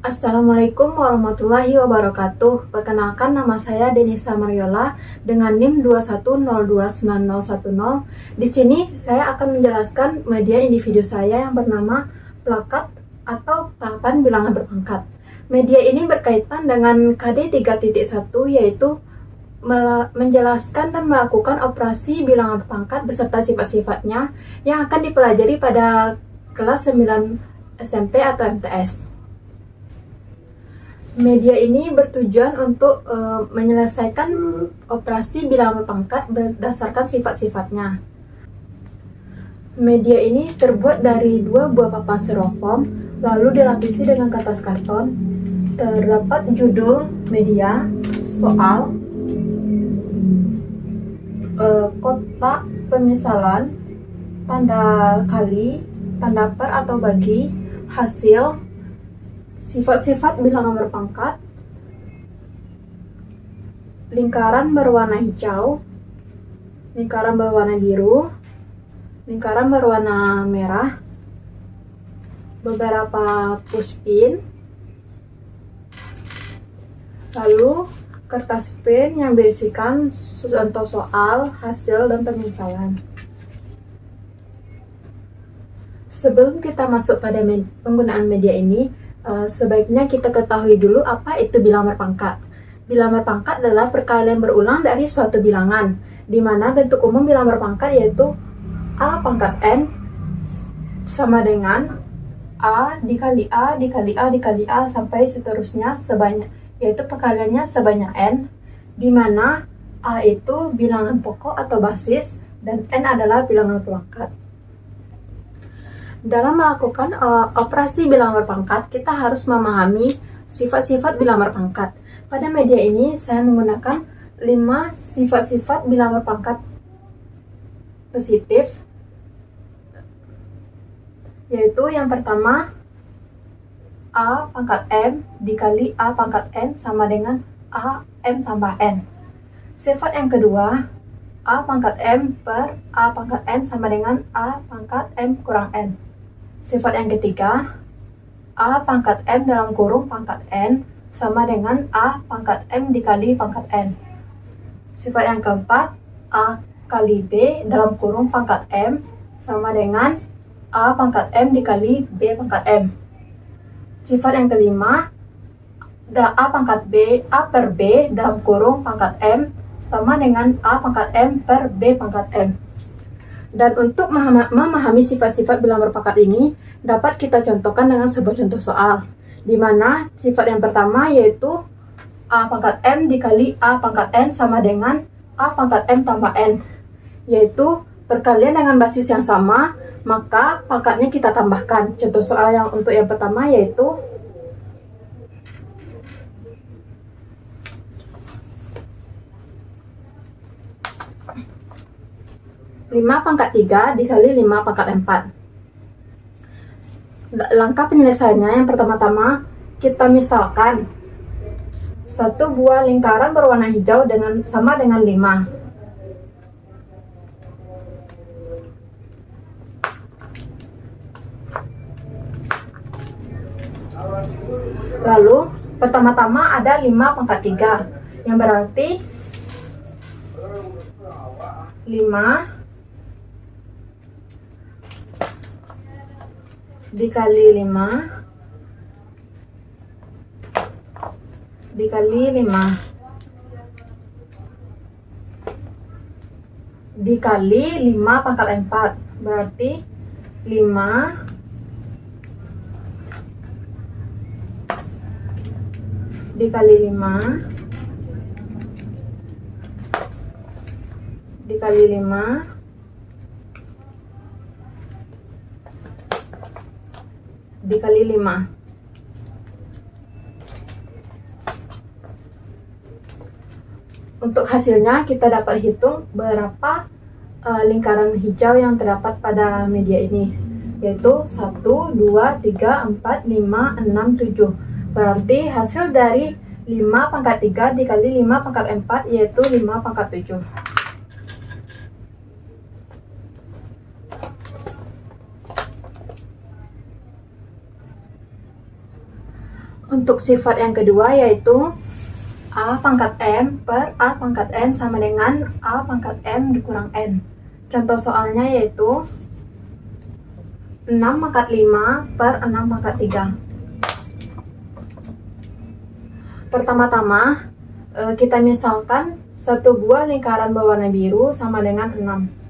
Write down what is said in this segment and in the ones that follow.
Assalamualaikum warahmatullahi wabarakatuh. Perkenalkan, nama saya Denisa Mariola dengan NIM 2102910. Di sini saya akan menjelaskan media individu saya yang bernama plakat atau papan bilangan berpangkat. Media ini berkaitan dengan KD 3.1, yaitu menjelaskan dan melakukan operasi bilangan berpangkat beserta sifat-sifatnya yang akan dipelajari pada kelas 9 SMP atau MTS. Media ini bertujuan untuk menyelesaikan operasi bilangan berpangkat berdasarkan sifat-sifatnya. Media ini terbuat dari 2 buah papan styrofoam, lalu dilapisi dengan kertas karton. Terdapat judul media, soal, kotak pemisalan, tanda kali, tanda per atau bagi, hasil, sifat-sifat bilangan berpangkat, lingkaran berwarna hijau, lingkaran berwarna biru, lingkaran berwarna merah, beberapa pushpin, lalu kertas pen yang berisikan contoh soal, hasil, dan pemisalan. Sebelum kita masuk pada penggunaan media ini, sebaiknya kita ketahui dulu apa itu bilangan berpangkat. Bilangan berpangkat adalah perkalian berulang dari suatu bilangan, di mana bentuk umum bilangan berpangkat yaitu A pangkat N sama dengan A dikali A dikali A dikali A sampai seterusnya sebanyak, yaitu perkaliannya sebanyak N, di mana A itu bilangan pokok atau basis dan N adalah bilangan berpangkat. Dalam melakukan operasi bilangan berpangkat, kita harus memahami sifat-sifat bilangan berpangkat. Pada media ini, saya menggunakan 5 sifat-sifat bilangan berpangkat positif, yaitu yang pertama, A pangkat M dikali A pangkat N sama dengan A M tambah N. Sifat yang kedua, A pangkat M per A pangkat N sama dengan A pangkat M kurang N. Sifat yang ketiga, A pangkat M dalam kurung pangkat N sama dengan A pangkat M dikali pangkat N. Sifat yang keempat, A kali B dalam kurung pangkat M sama dengan A pangkat M dikali B pangkat M. Sifat yang kelima, A pangkat B, A per B dalam kurung pangkat M sama dengan A pangkat M per B pangkat M. Dan untuk memahami sifat-sifat bilangan berpangkat ini, dapat kita contohkan dengan sebuah contoh soal, di mana sifat yang pertama yaitu A pangkat M dikali A pangkat N sama dengan A pangkat M tambah N, yaitu perkalian dengan basis yang sama, maka pangkatnya kita tambahkan. Contoh soal yang untuk yang pertama yaitu 5 pangkat 3 dikali 5 pangkat 4. Langkah penyelesaiannya, yang pertama-tama kita misalkan satu buah lingkaran berwarna hijau sama dengan 5. Lalu pertama-tama ada 5 pangkat 3, yang berarti 5 dikali 5 dikali 5 dikali 5 pangkat 4, berarti 5 dikali 5 dikali 5 dikali 5. Untuk hasilnya kita dapat hitung berapa lingkaran hijau yang terdapat pada media ini, yaitu 1, 2, 3, 4, 5, 6, 7. Berarti hasil dari 5 pangkat 3 dikali 5 pangkat 4 yaitu 5 pangkat 7. Untuk sifat yang kedua yaitu A pangkat M per A pangkat N sama dengan A pangkat M dikurang N. Contoh soalnya yaitu 6 pangkat 5 per 6 pangkat 3. Pertama-tama kita misalkan satu buah lingkaran berwarna biru sama dengan 6.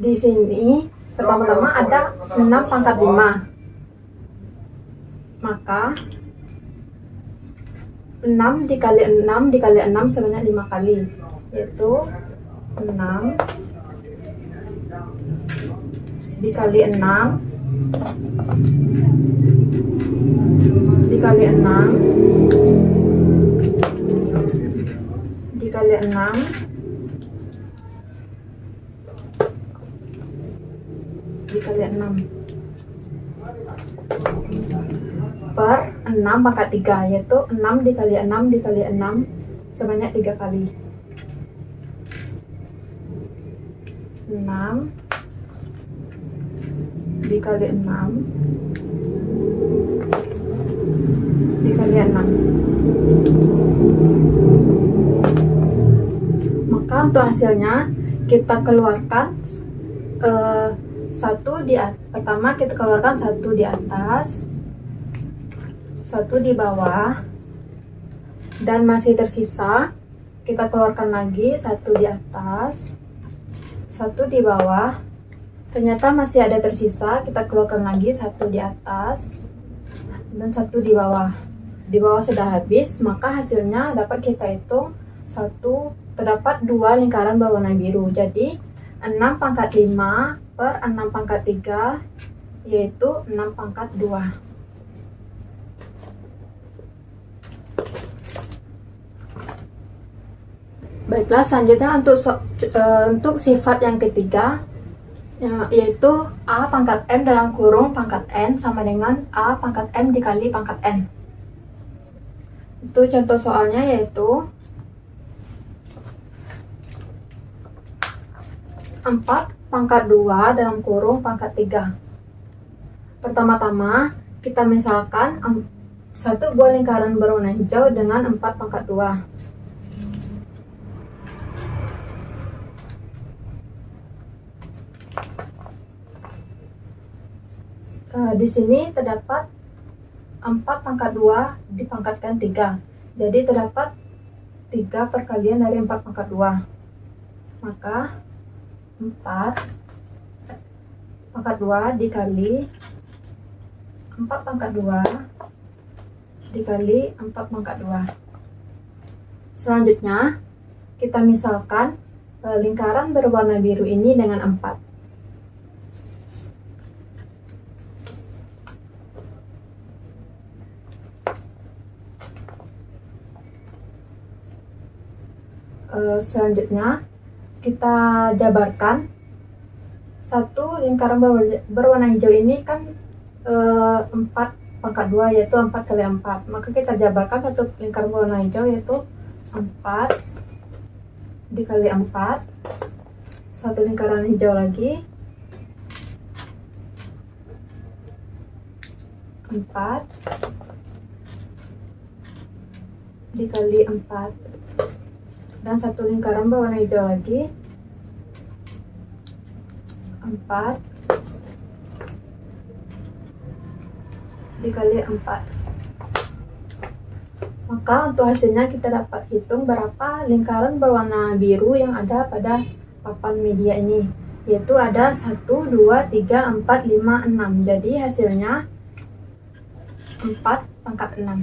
Di sini pertama-tama ada 6 pangkat 5. Maka 6 dikali 6 dikali 6 sebanyak 5 kali, yaitu 6 dikali 6 dikali 6 dikali 6 dikali 6 per 6 pangkat 3, yaitu 6 dikali 6 dikali 6 sebanyak 3 kali. 6 dikali 6 dikali 6. Maka untuk hasilnya kita keluarkan pertama kita keluarkan 1 di atas, 1 di bawah, dan masih tersisa kita keluarkan lagi 1 di atas, 1 di bawah. Ternyata masih ada tersisa, kita keluarkan lagi 1 di atas dan 1 di bawah. Di bawah sudah habis, maka hasilnya dapat kita hitung terdapat 2 lingkaran berwarna biru. Jadi 6 pangkat 5 per 6 pangkat 3 yaitu 6 pangkat 2. Baiklah, selanjutnya untuk sifat yang ketiga yaitu A pangkat M dalam kurung pangkat N sama dengan A pangkat M dikali pangkat N. Itu contoh soalnya yaitu 4 pangkat 2 dalam kurung pangkat 3. Pertama-tama kita misalkan satu buah lingkaran berwarna hijau dengan 4 pangkat 2. Di sini terdapat 4 pangkat 2 dipangkatkan 3. Jadi terdapat 3 perkalian dari 4 pangkat 2. Maka 4 pangkat 2 dikali 4 pangkat 2 dikali 4 pangkat 2. Selanjutnya kita misalkan lingkaran berwarna biru ini dengan 4. Selanjutnya kita jabarkan satu lingkaran berwarna hijau ini kan 4 pangkat 2 yaitu 4 kali 4. Maka kita jabarkan satu lingkaran berwarna hijau yaitu 4 dikali 4. Satu lingkaran hijau lagi 4 dikali 4. Dan satu lingkaran berwarna hijau lagi 4 dikali 4. Maka untuk hasilnya kita dapat hitung berapa lingkaran berwarna biru yang ada pada papan media ini, yaitu ada 1, 2, 3, 4, 5, 6. Jadi hasilnya 4 pangkat 6.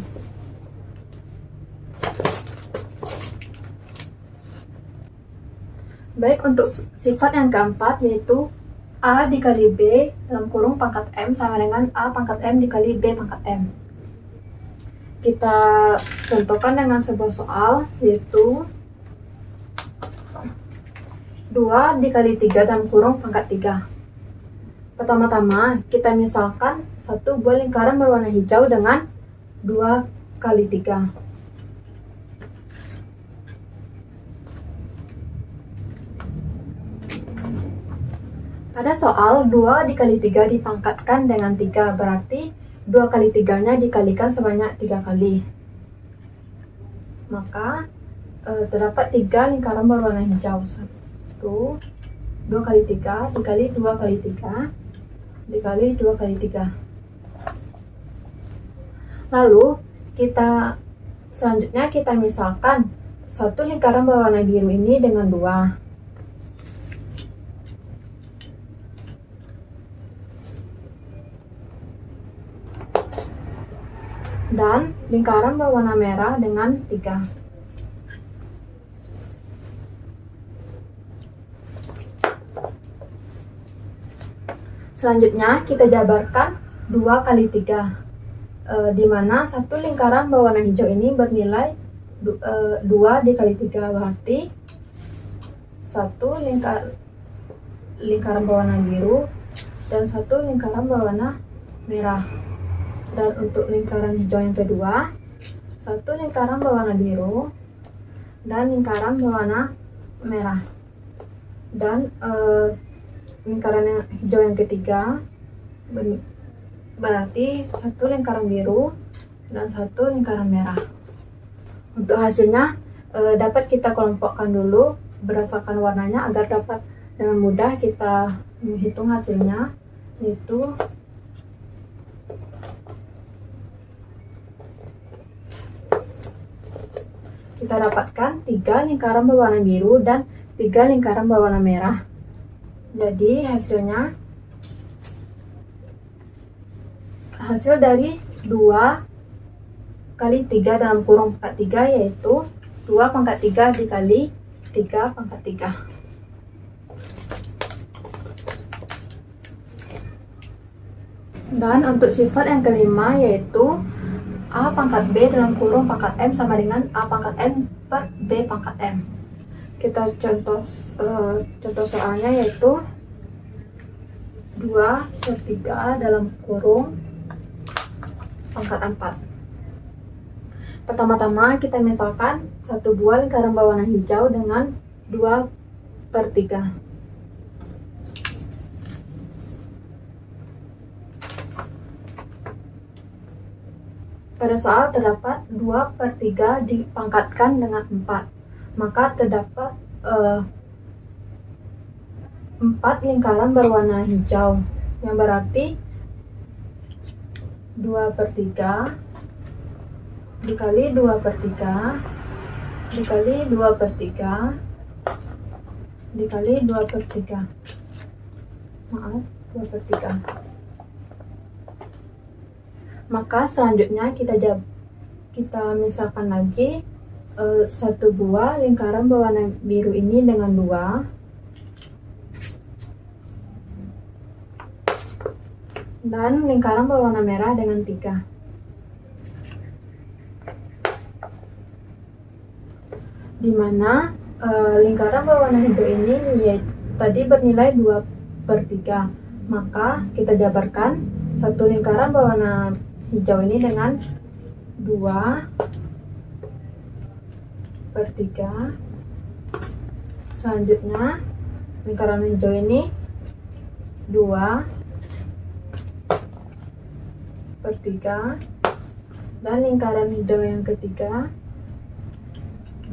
Baik, untuk sifat yang keempat yaitu A dikali B dalam kurung pangkat M sama dengan A pangkat M dikali B pangkat M. Kita contohkan dengan sebuah soal yaitu 2 dikali 3 dalam kurung pangkat 3. Pertama-tama kita misalkan satu buah lingkaran berwarna hijau dengan 2 kali 3. Pada soal 2 dikali 3 dipangkatkan dengan 3, berarti 2 kali 3-nya dikalikan sebanyak 3 kali. Maka terdapat 3 lingkaran berwarna hijau. 1, 2 kali 3 dikali 2 kali 3 dikali 2 kali 3. Lalu selanjutnya kita misalkan satu lingkaran berwarna biru ini dengan 2. Dan lingkaran berwarna merah dengan 3. Selanjutnya kita jabarkan 2 kali 3, di mana satu lingkaran berwarna hijau ini bernilai 2 dikali 3, berarti satu lingkaran berwarna biru dan satu lingkaran berwarna merah. Dan untuk lingkaran hijau yang kedua, satu lingkaran berwarna biru dan lingkaran berwarna merah. Dan lingkaran hijau yang ketiga berarti satu lingkaran biru dan satu lingkaran merah. Untuk hasilnya dapat kita kelompokkan dulu berdasarkan warnanya agar dapat dengan mudah kita menghitung hasilnya, yaitu kita dapatkan 3 lingkaran berwarna biru dan 3 lingkaran berwarna merah. Jadi hasil dari 2 kali 3 dalam kurung pangkat 3 yaitu 2 pangkat 3 dikali 3 pangkat 3. Dan untuk sifat yang kelima yaitu A pangkat B dalam kurung pangkat M sama dengan A pangkat M per B pangkat M. Kita contoh soalnya yaitu 2/3 dalam kurung pangkat 4. Pertama-tama kita misalkan satu buah lingkaran berwarna hijau dengan 2/3. Pada soal terdapat 2/3 dipangkatkan dengan 4, maka terdapat 4 lingkaran berwarna hijau, yang berarti 2/3 dikali 2/3 dikali 2/3 dikali 2/3. Maaf, 2/3. Maka selanjutnya kita misalkan lagi satu buah lingkaran berwarna biru ini dengan 2 dan lingkaran berwarna merah dengan 3. Di mana lingkaran berwarna hijau ini tadi bernilai 2/3, maka kita jabarkan satu lingkaran berwarna hijau ini dengan 2/3. Selanjutnya lingkaran hijau ini 2/3 dan lingkaran hijau yang ketiga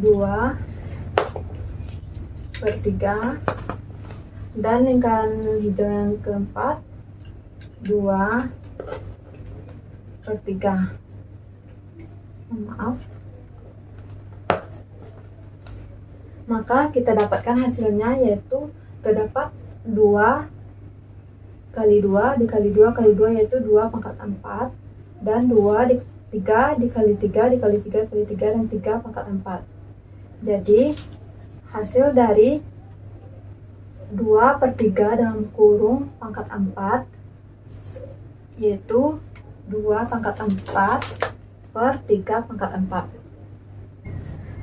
2/3 dan lingkaran hijau yang keempat 2/3. Maaf. Maka kita dapatkan hasilnya yaitu terdapat 2 kali 2 dikali 2 kali 2 yaitu 2 pangkat 4 dan 3 dikali 3 dikali 3 kali 3 dan 3 pangkat 4. Jadi hasil dari 2/3 dalam kurung pangkat 4 yaitu 2 pangkat 4 per 3 pangkat 4.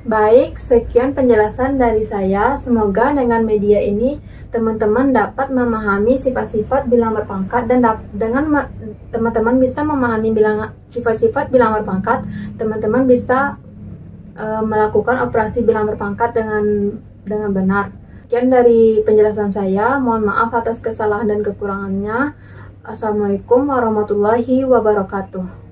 Baik, sekian penjelasan dari saya. Semoga dengan media ini teman-teman dapat memahami sifat-sifat bilangan berpangkat, dan dengan teman-teman bisa memahami sifat-sifat bilangan berpangkat, teman-teman bisa melakukan operasi bilangan berpangkat dengan benar. Sekian dari penjelasan saya. Mohon maaf atas kesalahan dan kekurangannya. Assalamualaikum warahmatullahi wabarakatuh.